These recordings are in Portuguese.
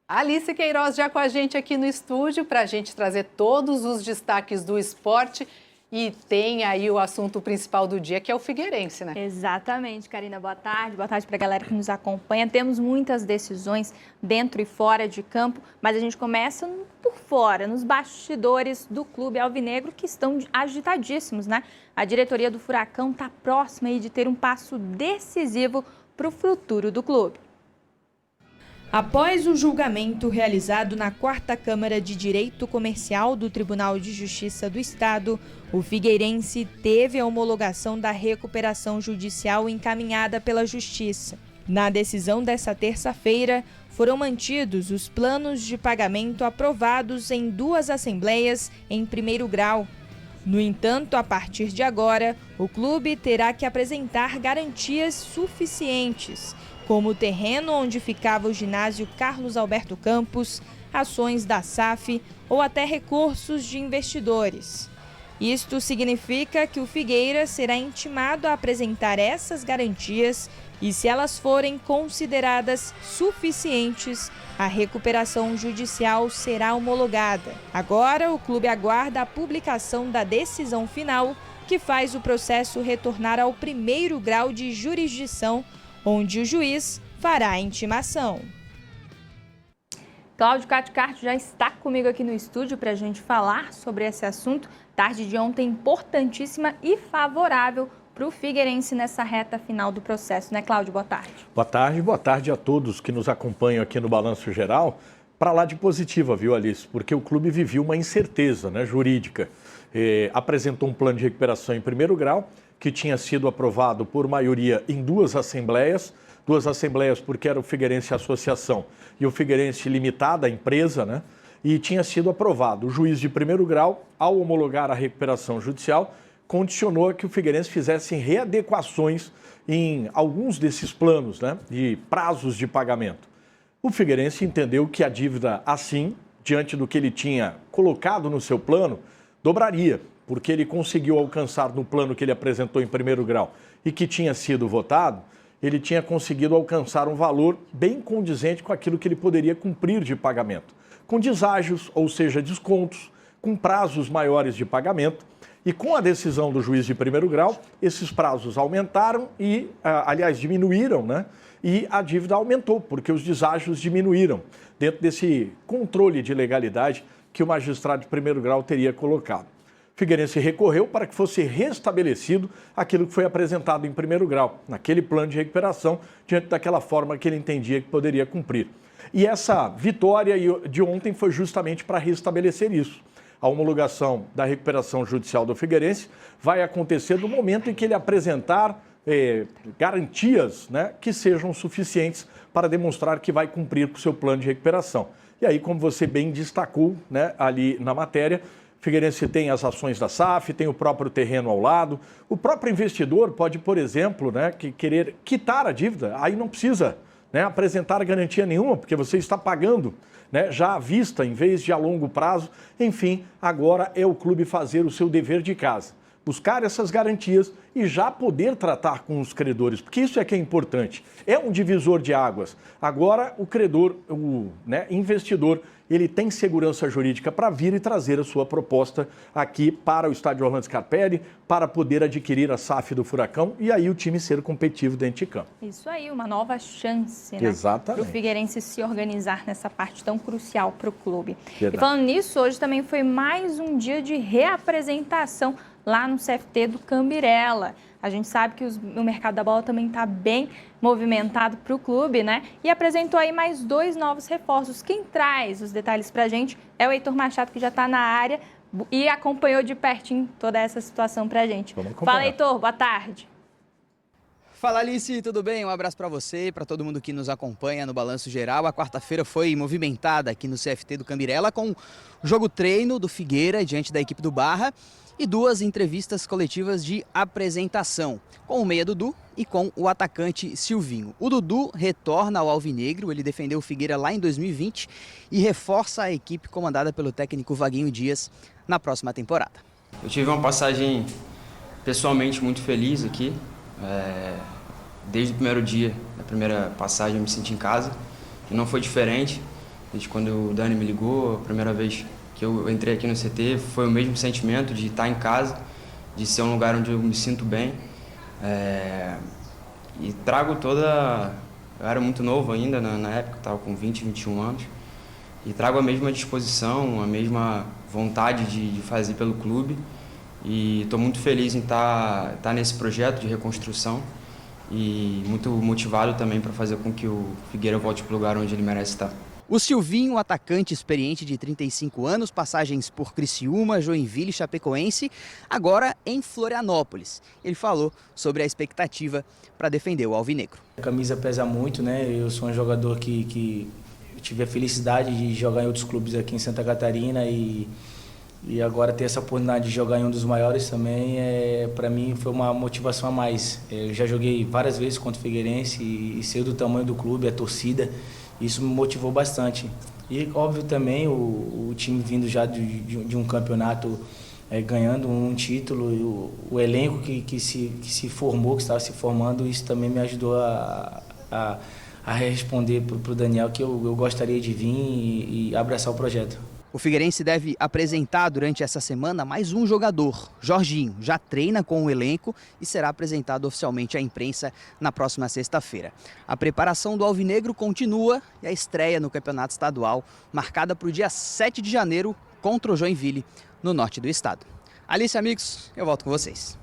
Alice Queiroz já com a gente aqui no estúdio para a gente trazer todos os destaques do esporte e tem aí o assunto principal do dia, que é o Figueirense, né? Exatamente, Karina. Boa tarde para a galera que nos acompanha. Temos muitas decisões dentro e fora de campo, mas a gente começa por fora, nos bastidores do clube alvinegro, que estão agitadíssimos, né? A diretoria do Furacão está próxima aí de ter um passo decisivo para o futuro do clube. Após o julgamento realizado na 4ª Câmara de Direito Comercial do Tribunal de Justiça do Estado, o Figueirense teve a homologação da recuperação judicial encaminhada pela Justiça. Na decisão dessa terça-feira, foram mantidos os planos de pagamento aprovados em 2 assembleias em primeiro grau. No entanto, a partir de agora, o clube terá que apresentar garantias suficientes, como o terreno onde ficava o ginásio Carlos Alberto Campos, ações da SAF ou até recursos de investidores. Isto significa que o Figueira será intimado a apresentar essas garantias e, se elas forem consideradas suficientes, a recuperação judicial será homologada. Agora, o clube aguarda a publicação da decisão final, que faz o processo retornar ao primeiro grau de jurisdição, onde o juiz fará a intimação. Cláudio Caticarte já está comigo aqui no estúdio para a gente falar sobre esse assunto. Tarde de ontem importantíssima e favorável para o Figueirense nessa reta final do processo, né, Cláudio? Boa tarde. Boa tarde a todos que nos acompanham aqui no Balanço Geral. Para lá de positiva, viu, Alice? Porque o clube vivia uma incerteza, né, jurídica. Apresentou um plano de recuperação em primeiro grau, que tinha sido aprovado por maioria em 2 assembleias porque era o Figueirense Associação e o Figueirense Limitada, a empresa, né? E tinha sido aprovado. O juiz de primeiro grau, ao homologar a recuperação judicial, condicionou que o Figueirense fizesse readequações em alguns desses planos, né? De prazos de pagamento. O Figueirense entendeu que a dívida, assim, diante do que ele tinha colocado no seu plano, dobraria, porque ele conseguiu alcançar no plano que ele apresentou em primeiro grau e que tinha sido votado, ele tinha conseguido alcançar um valor bem condizente com aquilo que ele poderia cumprir de pagamento, com deságios, ou seja, descontos, com prazos maiores de pagamento. E com a decisão do juiz de primeiro grau, esses prazos aumentaram e, aliás, diminuíram, né? E a dívida aumentou, porque os deságios diminuíram dentro desse controle de legalidade que o magistrado de primeiro grau teria colocado. Figueirense recorreu para que fosse restabelecido aquilo que foi apresentado em primeiro grau, naquele plano de recuperação, diante daquela forma que ele entendia que poderia cumprir. E essa vitória de ontem foi justamente para restabelecer isso. A homologação da recuperação judicial do Figueirense vai acontecer no momento em que ele apresentar garantias, né, que sejam suficientes para demonstrar que vai cumprir com o seu plano de recuperação. E aí, como você bem destacou, né, ali na matéria, Figueirense tem as ações da SAF, tem o próprio terreno ao lado. O próprio investidor pode, por exemplo, né, querer quitar a dívida, aí não precisa, né, apresentar garantia nenhuma, porque você está pagando, né, já à vista, em vez de a longo prazo. Enfim, agora é o clube fazer o seu dever de casa, buscar essas garantias e já poder tratar com os credores, porque isso é que é importante. É um divisor de águas. Agora, o credor, o investidor, ele tem segurança jurídica para vir e trazer a sua proposta aqui para o estádio Orlando Scarpelli, para poder adquirir a SAF do Furacão e aí o time ser competitivo dentro de campo. Isso aí, uma nova chance, né? Exatamente. Para o Figueirense se organizar nessa parte tão crucial para o clube. Verdade. E falando nisso, hoje também foi mais um dia de reapresentação lá no CFT do Cambirela. A gente sabe que o mercado da bola também está bem movimentado para o clube, né? E apresentou aí mais 2 novos reforços. Quem traz os detalhes para a gente é o Heitor Machado, que já está na área e acompanhou de pertinho toda essa situação para a gente. Fala, Heitor, boa tarde. Fala, Alice, tudo bem? Um abraço para você e para todo mundo que nos acompanha no Balanço Geral. A quarta-feira foi movimentada aqui no CFT do Cambirela com o jogo treino do Figueira diante da equipe do Barra e 2 entrevistas coletivas de apresentação, com o meia Dudu e com o atacante Silvinho. O Dudu retorna ao Alvinegro, ele defendeu o Figueira lá em 2020 e reforça a equipe comandada pelo técnico Vaguinho Dias na próxima temporada. Eu tive uma passagem pessoalmente muito feliz aqui. Desde o primeiro dia, da primeira passagem, eu me senti em casa, e não foi diferente. Desde quando o Dani me ligou, a primeira vez que eu entrei aqui no CT, foi o mesmo sentimento de estar em casa, de ser um lugar onde eu me sinto bem. E trago toda... Eu era muito novo ainda na época, estava com 20, 21 anos. E trago a mesma disposição, a mesma vontade de fazer pelo clube. E estou muito feliz em estar nesse projeto de reconstrução. E muito motivado também para fazer com que o Figueira volte para o lugar onde ele merece estar. O Silvinho, atacante experiente de 35 anos, passagens por Criciúma, Joinville e Chapecoense, agora em Florianópolis. Ele falou sobre a expectativa para defender o alvinegro. A camisa pesa muito, né? Eu sou um jogador que tive a felicidade de jogar em outros clubes aqui em Santa Catarina e agora ter essa oportunidade de jogar em um dos maiores também, para mim foi uma motivação a mais. Eu já joguei várias vezes contra o Figueirense e sei do tamanho do clube, a torcida. Isso me motivou bastante. E, óbvio, também o time vindo já de um campeonato ganhando um título, o elenco que se formou, que estava se formando, isso também me ajudou a responder para o Daniel que eu gostaria de vir e abraçar o projeto. O Figueirense deve apresentar durante essa semana mais um jogador. Jorginho já treina com o elenco e será apresentado oficialmente à imprensa na próxima sexta-feira. A preparação do alvinegro continua e a estreia no campeonato estadual marcada para o dia 7 de janeiro contra o Joinville, no norte do estado. Alice, amigos, eu volto com vocês.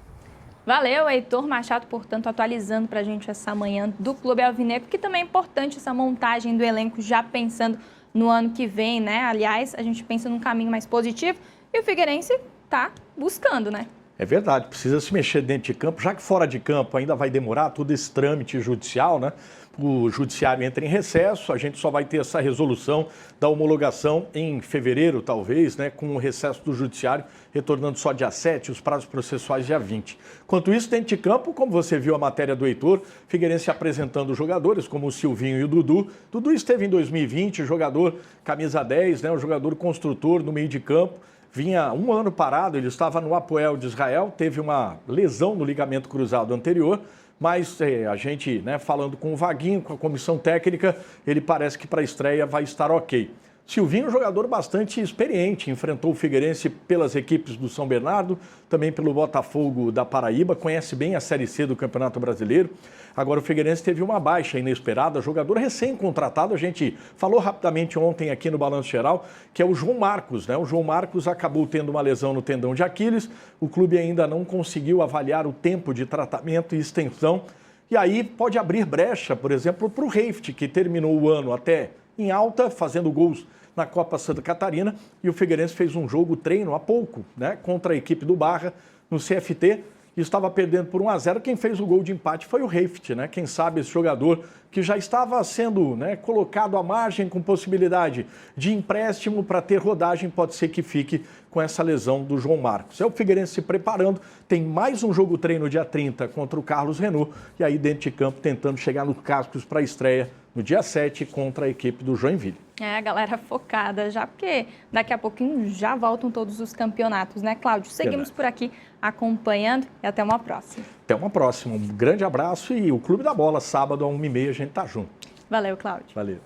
Valeu, Heitor Machado, portanto, atualizando para a gente essa manhã do Clube Alvinegro, que também é importante essa montagem do elenco, já pensando no ano que vem, né? Aliás, a gente pensa num caminho mais positivo e o Figueirense está buscando, né? É verdade, precisa se mexer dentro de campo, já que fora de campo ainda vai demorar todo esse trâmite judicial, né? O judiciário entra em recesso, a gente só vai ter essa resolução da homologação em fevereiro, talvez, né? Com o recesso do judiciário retornando só dia 7, os prazos processuais dia 20. Enquanto isso, dentro de campo, como você viu a matéria do Heitor, Figueirense apresentando jogadores como o Silvinho e o Dudu. Dudu esteve em 2020, jogador camisa 10, né? O jogador construtor no meio de campo. Vinha um ano parado, ele estava no Apoel de Israel, teve uma lesão no ligamento cruzado anterior, mas a gente, né, falando com o Vaguinho, com a comissão técnica, ele parece que para a estreia vai estar ok. Silvinho, um jogador bastante experiente, enfrentou o Figueirense pelas equipes do São Bernardo, também pelo Botafogo da Paraíba, conhece bem a Série C do Campeonato Brasileiro. Agora o Figueirense teve uma baixa inesperada, jogador recém-contratado, a gente falou rapidamente ontem aqui no Balanço Geral, que é o João Marcos, né? O João Marcos acabou tendo uma lesão no tendão de Aquiles, o clube ainda não conseguiu avaliar o tempo de tratamento e extensão, e aí pode abrir brecha, por exemplo, para o Reift, que terminou o ano até em alta, fazendo gols na Copa Santa Catarina, e o Figueirense fez um jogo treino há pouco, né, contra a equipe do Barra, no CFT, e estava perdendo por 1-0. Quem fez o gol de empate foi o Reift, né? Quem sabe esse jogador que já estava sendo, né, colocado à margem com possibilidade de empréstimo para ter rodagem, pode ser que fique com essa lesão do João Marcos. É o Figueirense se preparando, tem mais um jogo treino dia 30 contra o Carlos Renault, e aí dentro de campo tentando chegar nos cascos para a estreia no dia 7 contra a equipe do Joinville. A galera focada já, porque daqui a pouquinho já voltam todos os campeonatos, né, Cláudio? Seguimos por aqui acompanhando e até uma próxima. Até uma próxima. Um grande abraço e o Clube da Bola, sábado, às 1h30, a gente tá junto. Valeu, Cláudio. Valeu.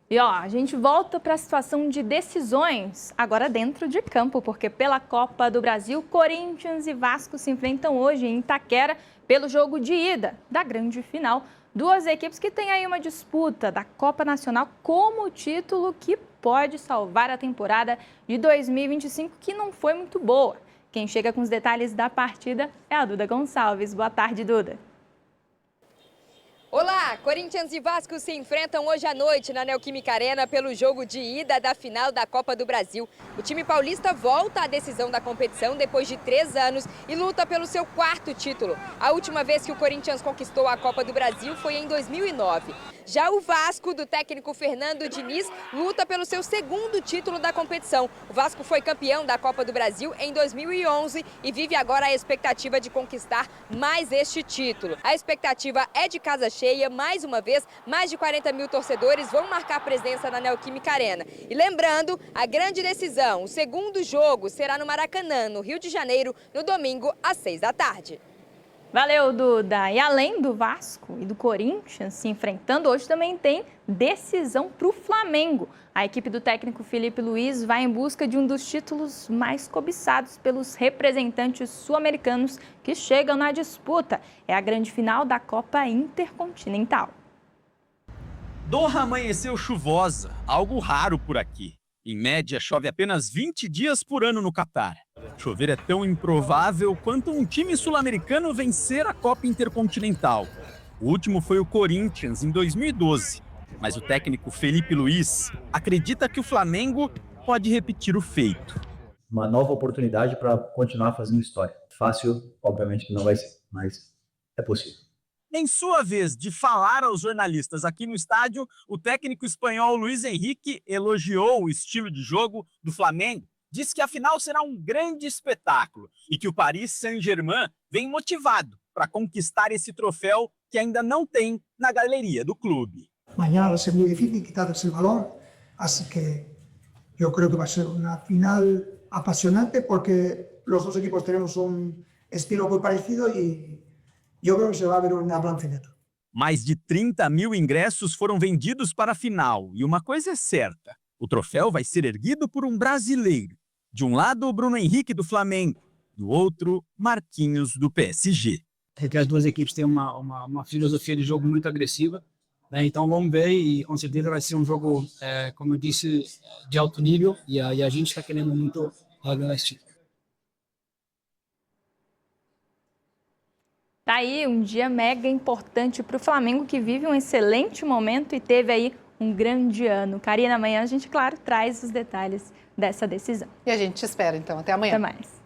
E ó, a gente volta para a situação de decisões, agora dentro de campo, porque pela Copa do Brasil, Corinthians e Vasco se enfrentam hoje em Itaquera pelo jogo de ida da grande final. Duas equipes que têm aí uma disputa da Copa Nacional como título que pode salvar a temporada de 2025, que não foi muito boa. Quem chega com os detalhes da partida é a Duda Gonçalves. Boa tarde, Duda. Olá, Corinthians e Vasco se enfrentam hoje à noite na Neoquímica Arena pelo jogo de ida da final da Copa do Brasil. O time paulista volta à decisão da competição depois de 3 anos e luta pelo seu 4º título. A última vez que o Corinthians conquistou a Copa do Brasil foi em 2009. Já o Vasco, do técnico Fernando Diniz, luta pelo seu 2º título da competição. O Vasco foi campeão da Copa do Brasil em 2011 e vive agora a expectativa de conquistar mais este título. A expectativa é de casa cheia, mais uma vez, mais de 40 mil torcedores vão marcar presença na Neoquímica Arena. E lembrando, a grande decisão, o 2º jogo será no Maracanã, no Rio de Janeiro, no domingo, às 6 da tarde. Valeu, Duda. E além do Vasco e do Corinthians se enfrentando, hoje também tem decisão para o Flamengo. A equipe do técnico Felipe Luiz vai em busca de um dos títulos mais cobiçados pelos representantes sul-americanos que chegam na disputa. É a grande final da Copa Intercontinental. Doha amanheceu chuvosa, algo raro por aqui. Em média, chove apenas 20 dias por ano no Catar. Chover é tão improvável quanto um time sul-americano vencer a Copa Intercontinental. O último foi o Corinthians, em 2012. Mas o técnico Felipe Luiz acredita que o Flamengo pode repetir o feito. Uma nova oportunidade para continuar fazendo história. Fácil, obviamente que não vai ser, mas é possível. Em sua vez de falar aos jornalistas aqui no estádio, o técnico espanhol Luis Enrique elogiou o estilo de jogo do Flamengo. Disse que a final será um grande espetáculo e que o Paris Saint-Germain vem motivado para conquistar esse troféu que ainda não tem na galeria do clube. Mañana vai ser muito difícil quitar esse balão, assim que eu creio que vai ser uma final apasionante porque os dois equipos temos estilo muito parecido e eu creo que se vai ver uma gran final. Mais de 30 mil ingressos foram vendidos para a final. E uma coisa é certa, o troféu vai ser erguido por um brasileiro. De um lado, o Bruno Henrique do Flamengo. Do outro, Marquinhos do PSG. As duas equipes têm uma filosofia de jogo muito agressiva, né? Então vamos ver e com certeza vai ser um jogo, como eu disse, de alto nível. E a gente está querendo muito ganhar esse título. Tá aí um dia mega importante para o Flamengo, que vive um excelente momento e teve aí um grande ano. Karina, amanhã a gente, claro, traz os detalhes dessa decisão. E a gente te espera, então. Até amanhã. Até mais.